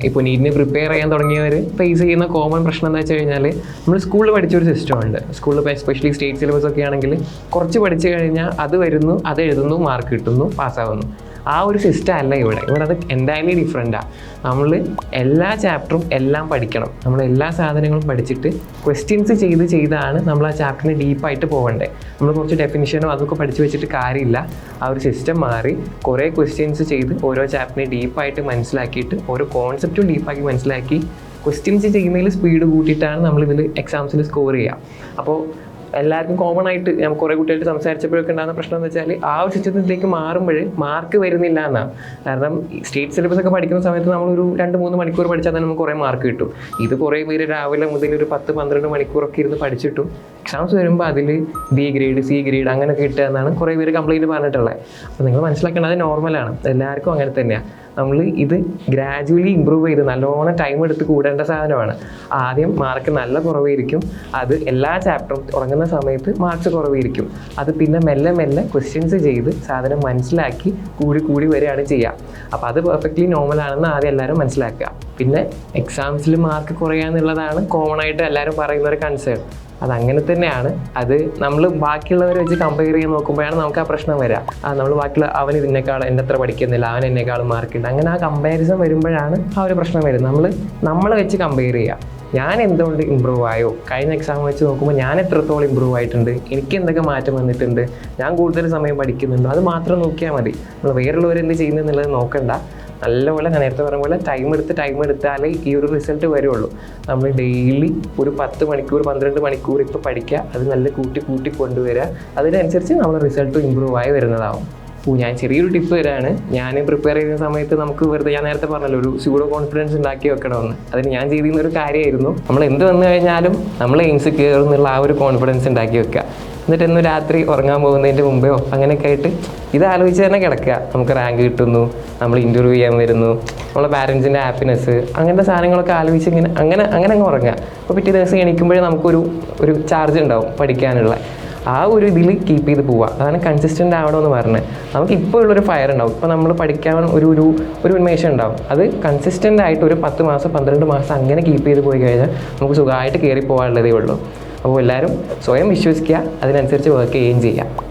ഇപ്പോൾ നീറ്റിന് പ്രിപ്പയർ ചെയ്യാൻ തുടങ്ങിയവർ ഫേസ് ചെയ്യുന്ന കോമൺ പ്രശ്നം എന്താ വെച്ച് കഴിഞ്ഞാൽ നമ്മൾ സ്കൂളിൽ പഠിച്ചൊരു സിസ്റ്റം ഉണ്ട്. സ്കൂളിൽ എസ്പെഷ്യലി സ്റ്റേറ്റ് സിലബസ് ഒക്കെ ആണെങ്കിൽ കുറച്ച് പഠിച്ചു കഴിഞ്ഞാൽ അത് വരുന്നു, അത് എഴുതുന്നു, മാർക്ക് കിട്ടുന്നു, പാസ്സാവുന്നു. ആ ഒരു സിസ്റ്റം അല്ല ഇവിടെ അത് എൻ്റയർലി ഡിഫറെൻറ്റാണ്. നമ്മൾ എല്ലാ ചാപ്റ്ററും എല്ലാം പഠിക്കണം. നമ്മൾ എല്ലാ സാധനങ്ങളും പഠിച്ചിട്ട് ക്വസ്റ്റ്യൻസ് ചെയ്താണ് നമ്മൾ ആ ചാപ്റ്ററിന് ഡീപ്പായിട്ട് പോകണ്ടേ. നമ്മൾ കുറച്ച് ഡെഫിനിഷനോ അതൊക്കെ പഠിച്ച് വെച്ചിട്ട് കാര്യമില്ല. ആ ഒരു സിസ്റ്റം മാറി കുറേ ക്വസ്റ്റ്യൻസ് ചെയ്ത് ഓരോ ചാപ്റ്ററിനെ ഡീപ്പായിട്ട് മനസ്സിലാക്കിയിട്ട് ഓരോ കോൺസെപ്റ്റും ഡീപ്പാക്കി മനസ്സിലാക്കി ക്വസ്റ്റ്യൻസ് ചെയ്യുന്നതിൽ സ്പീഡ് കൂട്ടിയിട്ടാണ് നമ്മളിതിൽ എക്സാംസിൽ സ്കോർ ചെയ്യുക. അപ്പോൾ എല്ലാവർക്കും കോമൺ ആയിട്ട് ഞാൻ കുറേ കുട്ടികളായിട്ട് സംസാരിച്ചപ്പോഴൊക്കെ ഉണ്ടാകുന്ന പ്രശ്നം എന്ന് വെച്ചാൽ ആ ഒരു സിസ്റ്റത്തിലേക്ക് മാറുമ്പോൾ മാർക്ക് വരുന്നില്ല എന്നാണ്. കാരണം സ്റ്റേറ്റ് സിലബസ് ഒക്കെ പഠിക്കുന്ന സമയത്ത് നമ്മളൊരു 2-3 മണിക്കൂർ പഠിച്ചാൽ തന്നെ നമുക്ക് കുറേ മാർക്ക് കിട്ടും. ഇത് കുറേ പേര് രാവിലെ മുതൽ ഒരു 10-12 മണിക്കൂറൊക്കെ ഇരുന്ന് പഠിച്ചിട്ടും എക്സാംസ് വരുമ്പോൾ അതിൽ B ഗ്രേഡ് C ഗ്രേഡ് അങ്ങനെയൊക്കെ കിട്ടുക എന്നാണ് കുറേ പേര് കംപ്ലയിൻറ്റ് പറഞ്ഞിട്ടുള്ളത്. അപ്പോൾ നിങ്ങൾ മനസ്സിലാക്കേണ്ടത് അത് നോർമലാണ്, എല്ലാവർക്കും അങ്ങനെ തന്നെയാണ്. നമ്മൾ ഇത് ഗ്രാജുവലി ഇമ്പ്രൂവ് ചെയ്ത് നല്ലോണം ടൈം എടുത്ത് കൂടേണ്ട സാധനമാണ്. ആദ്യം മാർക്ക് നല്ല കുറവായിരിക്കും, അത് എല്ലാ ചാപ്റ്ററും തുടങ്ങുന്ന സമയത്ത് മാർക്സ് കുറവായിരിക്കും. അത് പിന്നെ മെല്ലെ മെല്ലെ ക്വസ്റ്റ്യൻസ് ചെയ്ത് സാധനം മനസ്സിലാക്കി കൂടി വരികയാണ് ചെയ്യുക. അപ്പോൾ അത് പെർഫെക്റ്റ്ലി നോർമലാണെന്ന് ആദ്യം എല്ലാവരും മനസ്സിലാക്കുക. പിന്നെ എക്സാംസിൽ മാർക്ക് കുറയുക എന്നുള്ളതാണ് കോമൺ ആയിട്ട് എല്ലാവരും പറയുന്ന ഒരു കൺസേൺ. അതങ്ങനെ തന്നെയാണ്. അത് നമ്മൾ ബാക്കിയുള്ളവരെ വെച്ച് കമ്പയർ ചെയ്ത് നോക്കുമ്പോഴാണ് നമുക്ക് ആ പ്രശ്നം വരിക. നമ്മൾ ബാക്കിയുള്ള അവൻ ഇതിനേക്കാൾ എൻ്റെ അത്ര പഠിക്കുന്നില്ല, അവൻ എന്നെക്കാളും മാർക്കുണ്ട്, അങ്ങനെ ആ കമ്പാരിസൺ വരുമ്പോഴാണ് ആ ഒരു പ്രശ്നം വരുന്നത്. നമ്മളെ വെച്ച് കമ്പയർ ചെയ്യുക. ഞാൻ എന്തുകൊണ്ട് ഇമ്പ്രൂവ് ആയോ, കഴിഞ്ഞ എക്സാം വെച്ച് നോക്കുമ്പോൾ ഞാൻ എത്രത്തോളം ഇമ്പ്രൂവ് ആയിട്ടുണ്ട്, എനിക്ക് എന്തൊക്കെ മാറ്റം വന്നിട്ടുണ്ട്, ഞാൻ കൂടുതൽ സമയം പഠിക്കുന്നുണ്ടോ, അത് മാത്രം നോക്കിയാൽ മതി. നമ്മൾ വേറുള്ളവർ എന്ത് ചെയ്യുന്നതെന്നുള്ളത് നോക്കണ്ട. നല്ലപോലെ ഞാൻ നേരത്തെ പറഞ്ഞ പോലെ ടൈം എടുത്താലേ ഈ ഒരു റിസൾട്ട് വരുള്ളൂ. നമ്മൾ ഡെയിലി ഒരു 10 മണിക്കൂർ 12 മണിക്കൂർ ഇപ്പോൾ പഠിക്കുക, അത് നല്ല കൂട്ടി കൊണ്ടുവരിക. അതിനനുസരിച്ച് നമ്മൾ റിസൾട്ട് ഇമ്പ്രൂവ് ആയി വരുന്നതാവും. ഞാൻ ചെറിയൊരു ടിപ്പ് തരാണ്. ഞാൻ പ്രിപ്പയർ ചെയ്യുന്ന സമയത്ത് നമുക്ക് വെറുതെ, ഞാൻ നേരത്തെ പറഞ്ഞല്ലോ, ഒരു സ്യൂഡോ കോൺഫിഡൻസ് ഉണ്ടാക്കി വെക്കണമെന്ന്. അതിന് ഞാൻ ചെയ്തിരുന്ന ഒരു കാര്യമായിരുന്നു, നമ്മൾ എന്ത് വന്നു കഴിഞ്ഞാലും നമ്മൾ എയിംസ് കയറും എന്നുള്ള ആ ഒരു കോൺഫിഡൻസ് ഉണ്ടാക്കി വെക്കുക. എന്നിട്ട് ഇന്ന് രാത്രി ഉറങ്ങാൻ പോകുന്നതിൻ്റെ മുമ്പെയോ അങ്ങനെയൊക്കെ ആയിട്ട് ഇത് ആലോചിച്ച് തന്നെ കിടക്കുക. നമുക്ക് റാങ്ക് കിട്ടുന്നു, നമ്മൾ ഇൻ്റർവ്യൂ ചെയ്യാൻ വരുന്നു, നമ്മളെ പാരൻസിൻ്റെ ഹാപ്പിനെസ്, അങ്ങനത്തെ സാധനങ്ങളൊക്കെ ആലോചിച്ച് അങ്ങനെ അങ്ങ് ഉറങ്ങുക. അപ്പോൾ പിറ്റേ ദിവസം എണീക്കുമ്പോഴേ നമുക്കൊരു ചാർജ് ഉണ്ടാവും പഠിക്കാനുള്ള. ആ ഒരു ഇതിൽ കീപ്പ് ചെയ്ത് പോവുക. അതാണ് കൺസിസ്റ്റൻ്റ് ആവണമെന്ന് പറഞ്ഞത്. നമുക്ക് ഇപ്പോൾ ഉള്ളൊരു ഫയർ ഉണ്ടാവും, ഇപ്പോൾ നമ്മൾ പഠിക്കാൻ ഒരു ഉന്മേഷം ഉണ്ടാവും. അത് കൺസിസ്റ്റൻ്റ് ആയിട്ട് ഒരു 10 മാസം 12 മാസം അങ്ങനെ കീപ്പ് ചെയ്ത് പോയി കഴിഞ്ഞാൽ നമുക്ക് സുഖമായിട്ട് കയറി പോകാനുള്ളതേ ഉള്ളൂ. അപ്പോൾ എല്ലാവരും സ്വയം വിശ്വസിക്കുക, അതിനനുസരിച്ച് വർക്ക് ചെയ്യുകയും ചെയ്യുക.